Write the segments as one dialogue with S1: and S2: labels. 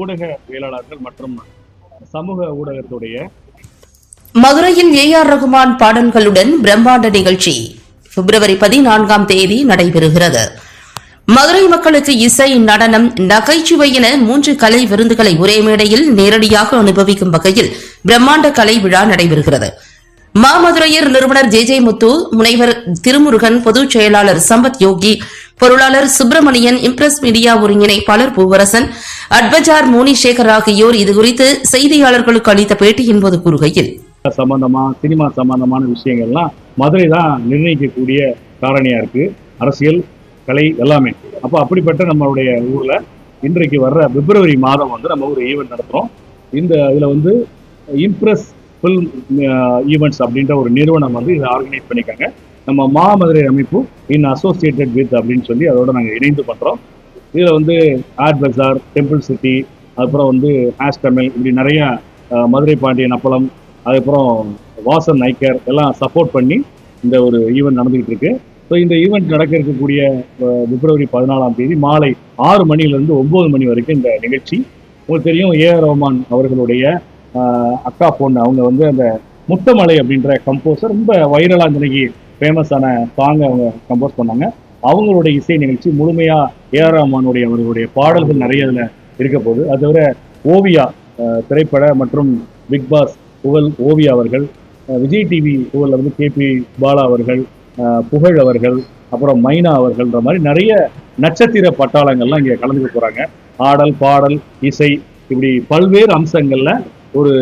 S1: ஊடகவியலாளர்கள் மற்றும் சமூக ஊடகத்துடைய
S2: மதுரையில் ஏ.ஆர். ரகுமான் பாடல்களுடன் பிரம்மாண்ட நிகழ்ச்சி பிப்ரவரி 14 நடைபெறுகிறது. மதுரை மக்களுக்கு இசை, நடனம், நகைச்சுவை என 3 கலை விருந்துகளை ஒரே மேடையில் நேரடியாக அனுபவிக்கும் வகையில் பிரம்மாண்ட கலை விழா நடைபெறுகிறது. மாமதுரையர் நிறுவனர் ஜே முத்து, முனைவர் திருமுருகன், பொதுச் செயலாளர் சம்பத் யோகி, பொருளாளர் சுப்பிரமணியன், இம்ப்ரஸ் மீடியா ஒருங்கிணைப்பாளர் பூவரசன், அட்வஜார் மோனிசேகர் ஆகியோர் இதுகுறித்து செய்தியாளர்களுக்கு அளித்த பேட்டியின் போது கூறுகையில்,
S1: சம்பந்தமா சினிமா சம்பந்தமான விஷயங்கள்லாம் மதுரை தான் நிர்ணயிக்கக்கூடிய காரணியா இருக்கு. அரசியல், கலை எல்லாமே. அப்போ அப்படிப்பட்ட நம்மளுடைய ஊர்ல இன்றைக்கு வர்ற பிப்ரவரி மாதம் நம்ம ஒரு ஈவெண்ட் நடத்துறோம். இதுல இம்ப்ரஸ் ஃபில்ம் ஈவெண்ட்ஸ் அப்படின்ற ஒரு நிறுவனம் இதை ஆர்கனைஸ் பண்ணிக்காங்க. நம்ம மாமதுரை அமைப்பு இன் அசோசியேட்டட் வித் அப்படின்னு சொல்லி அதோட நாங்கள் இணைந்து பண்றோம். இதுல ஆட் பஜார், டெம்பிள் சிட்டி, அதுக்கப்புறம் ஹேஷ் தமிழ், இப்படி நிறைய மதுரை பாண்டியன் அப்பளம், அதுக்கப்புறம் வாசன் நைக்கர் எல்லாம் சப்போர்ட் பண்ணி இந்த ஒரு ஈவெண்ட் நடந்துகிட்டு இருக்கு. ஸோ இந்த ஈவெண்ட் நடக்க இருக்கக்கூடிய பிப்ரவரி 14 மாலை 6 மணிலிருந்து 9 மணி வரைக்கும் இந்த நிகழ்ச்சி. உங்களுக்கு தெரியும், ஏ.ஆர். ரஹ்மான் அவர்களுடைய அக்கா பொண்ணு, அவங்க அந்த முத்தமலை அப்படின்ற கம்போசர், ரொம்ப வைரலா இன்னைக்கு ஃபேமஸான சாங் அவங்க கம்போஸ் பண்ணாங்க. அவங்களுடைய இசை நிகழ்ச்சி முழுமையா ஏ.ஆர். ரஹ்மானுடைய அவர்களுடைய பாடல்கள் நிறைய இதுல இருக்க போகுது. அது தவிர ஓவியா திரைப்பட மற்றும் பிக் பாஸ் புகழ் ஓவியா அவர்கள், விஜய் டிவி புகழ் கே.பி. பாலா அவர்கள், புகழ் அவர்கள், அப்புறம் மைனா அவர்கள்ன்ற மாதிரி நிறைய நட்சத்திர பட்டாளங்கள்லாம் இங்க கலந்துக்க போறாங்க. ஆடல், பாடல், இசை, இப்படி பல்வேறு அம்சங்கள்ல ஒரு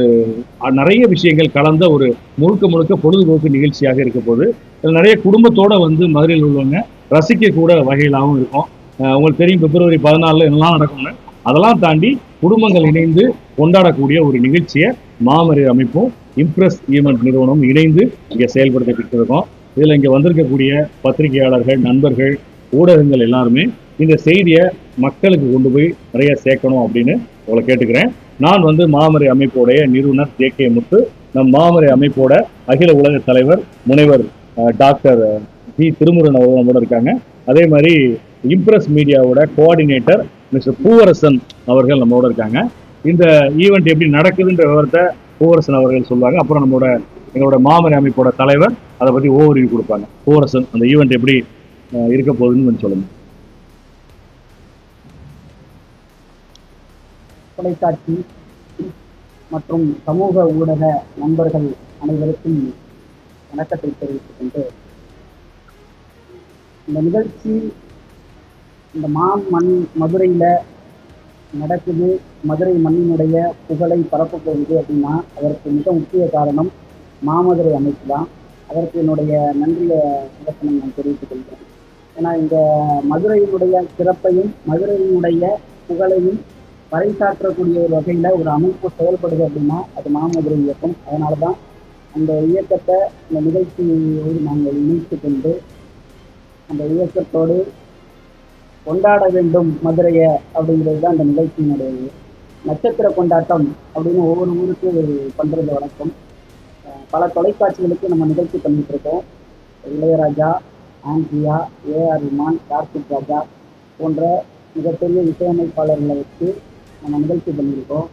S1: நிறைய விஷயங்கள் கலந்த ஒரு முழுக்க பொழுதுபோக்கு நிகழ்ச்சியாக இருக்க போது. நிறைய குடும்பத்தோட மதுரையில் உள்ளவங்க ரசிக்க கூட வகையிலாகவும் இருக்கும். உங்களுக்கு தெரியும், பிப்ரவரி 14 என்னெல்லாம் நடக்கும்னு. அதெல்லாம் தாண்டி குடும்பங்கள் இணைந்து கொண்டாடக்கூடிய ஒரு நிகழ்ச்சியை மாமதுரை அமைப்பும் இம்ப்ரஸ் ஈவெண்ட் நிறுவனம் இணைந்து இங்க செயல்படுத்திட்டு இருக்கோம். இதுல இங்க வந்திருக்கக்கூடிய பத்திரிகையாளர்கள், நண்பர்கள், ஊடகங்கள் எல்லாருமே இந்த செய்தியை மக்களுக்கு கொண்டு போய் நிறைய சேர்க்கணும் அப்படின்னு உங்களை கேட்டுக்கிறேன். நான் மாமதுரை அமைப்போடைய நிறுவனர் ஜே முத்து, நம் மாமதுரை அமைப்போட அகில உலக தலைவர் முனைவர் டாக்டர் ஜி திருமுருகன் அவர்கள் நம்மோட இருக்காங்க. அதே மாதிரி இம்ப்ரஸ் மீடியாவோட கோஆர்டினேட்டர் மிஸ்டர் பூவரசன் அவர்கள் நம்மளோட இருக்காங்க. இந்த ஈவெண்ட் எப்படி நடக்குதுன்ற விவரத்தை பூவரசன் அவர்கள் சொல்லுவாங்க. அப்புறம் எங்களோட மாமதுரை அமைப்போட தலைவர் அதை பத்தி ஓவர்வியூ கொடுப்பாங்க. பூவரசன், அந்த ஈவெண்ட் எப்படி இருக்க போகுதுன்னு சொல்லுங்க.
S3: தொலைக்காட்சி மற்றும் சமூக ஊடக நண்பர்கள் அனைவருக்கும் வணக்கத்தை தெரிவித்துக் கொண்டு, இந்த நிகழ்ச்சி இந்த மதுரையில் நடக்குது, மதுரை மண்ணினுடைய புகழை பரப்ப போகுது அப்படின்னா அதற்கு மிக முக்கிய காரணம் மாமதுரை அமைப்பு தான். அதற்கு என்னுடைய நன்றிய விளக்கணம் நான் தெரிவித்துக் கொள்கிறேன். ஏன்னா இந்த மதுரையினுடைய சிறப்பையும் மதுரையினுடைய புகழையும் பறைசாற்றக்கூடிய ஒரு வகையில் ஒரு அமைப்பு செயல்படுது அப்படின்னா அது மாமதுரை இயக்கம். அதனால தான் அந்த இயக்கத்தை இந்த நிகழ்ச்சியோடு நாங்கள் இணைத்து கொண்டு அந்த இயக்கத்தோடு கொண்டாட வேண்டும் மதுரையை அப்படிங்கிறது தான் அந்த நிகழ்ச்சியினுடைய நட்சத்திர கொண்டாட்டம் அப்படின்னு ஒவ்வொரு ஊருக்கு பண்ணுறது வழக்கம். பல தொலைக்காட்சிகளுக்கு நம்ம நிகழ்ச்சி பண்ணிட்டு இருக்கோம். இளையராஜா, ஆண்ட்ரியா, ஏ.ஆர். ரஹ்மான், கார்த்திக் ராஜா போன்ற மிகப்பெரிய இசையமைப்பாளர்களை வச்சு நம்ம நிகழ்ச்சி பண்ணியிருக்கோம்.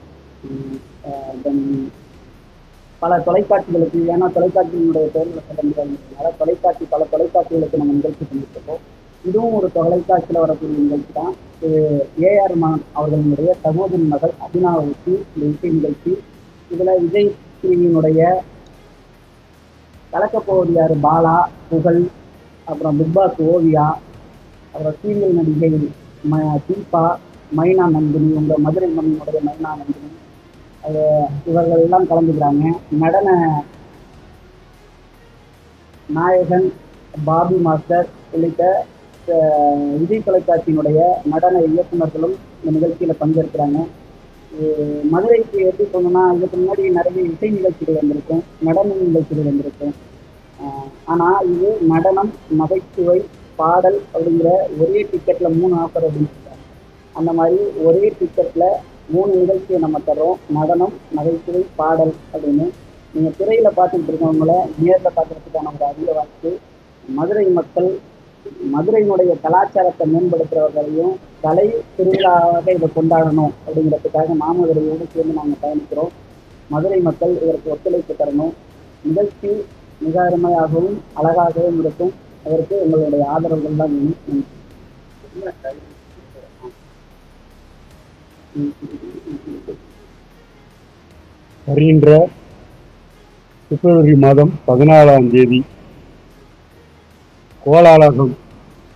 S3: பல தொலைக்காட்சிகளுக்கு, ஏன்னா தொலைக்காட்சியினுடைய தேர்தல் சொல்ல முடியாதுனால பல தொலைக்காட்சிகளுக்கு நம்ம நிகழ்ச்சி பண்ணிட்டு இருக்கோம். இதுவும் ஒரு தொலைக்காட்சியில் வரக்கூடிய நிகழ்ச்சி தான். இது ஏ.ஆர். ரஹ்மான் அவர்களுடைய சகோதரி மகள் அபினாவுக்கு இந்த இசை நிகழ்ச்சி. இதில் விஜய் டிவியினுடைய கலக்கப்போவது யார் பாலா, புகழ், அப்புறம் பிக் பாஸ் ஓவியா, அப்புறம் சீரியல் நடிகை தீபா, மைனா நந்தினி, உங்கள் மதுரை மண்ணினுடைய மைனா நந்தினி, இவர்கள் எல்லாம் கலந்துக்கிறாங்க. நடன நாயகன் பாபி மாஸ்டர் உள்ளிட்ட விஜய் தொலைக்காட்சியினுடைய நடன இயக்குநர்களும் இந்த நிகழ்ச்சியில் பங்கேற்கிறாங்க. மதுரைக்கு எப்படி சொன்னோம்னா, இதுக்கு முன்னாடி நிறைய இசை நிகழ்ச்சிகள் வந்திருக்கும், நடன நிகழ்ச்சிகள் வந்திருக்கும். ஆனால் இது நடனம், நகைச்சுவை, பாடல் அப்படிங்கிற ஒரே டிக்கெட்டில் 3 ஆஃபர் அப்படின்னு சொல்கிறாங்க. அந்த மாதிரி ஒரே டிக்கெட்டில் 3 நிகழ்ச்சியை நம்ம தர்றோம். நடனம், நகைச்சுவை, பாடல் அப்படின்னு. நீங்கள் திரையில் பார்த்துட்டு இருக்கவங்கள நேரில் பார்க்குறதுக்கான ஒரு அரிய வாய்ப்பு. மதுரை மக்கள் மதுரையினுடைய கலாச்சாரத்தை மேம்படுத்துறவர்களையும் கலை திருவிழாவாக இதை கொண்டாடணும் அப்படிங்கிறதுக்காக மாமதுரையோடு சேர்ந்து நாங்கள் பயணிக்கிறோம். மதுரை மக்கள் இதற்கு ஒத்துழைப்பு தரணும். நிகழ்ச்சி மிக அருமையாகவும் அழகாகவும் இருக்கும். அதற்கு எங்களுடைய ஆதரவுகள் தான் வேணும்.
S4: வருகின்ற பிப்ரவரி மாதம் 14ஆம் தேதி கோலாலகம்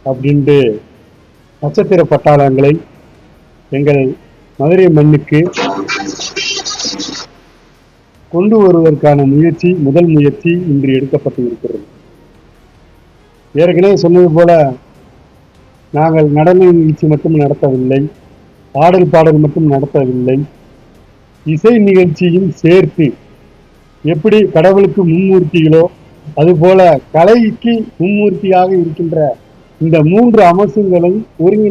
S4: அப்படின்ட்டு நட்சத்திர பட்டாளங்களை எங்கள் மதுரை மண்ணுக்கு கொண்டு வருவதற்கான முதல் முயற்சி இன்று எடுக்கப்பட்டு இருக்கிறது. ஏற்கனவே சொன்னது போல நாங்கள் நடன நிகழ்ச்சி மட்டும் நடத்தவில்லை, பாடல் மட்டும் நடத்தவில்லை, இசை நிகழ்ச்சியும் சேர்த்து எப்படி கடவுளுக்கு மும்மூர்த்திகளோ அதுபோல கலைக்கு மும்மூர்த்தியாக இருக்கின்ற இந்த 3 அம்சங்களும் ஒருங்கிணைந்து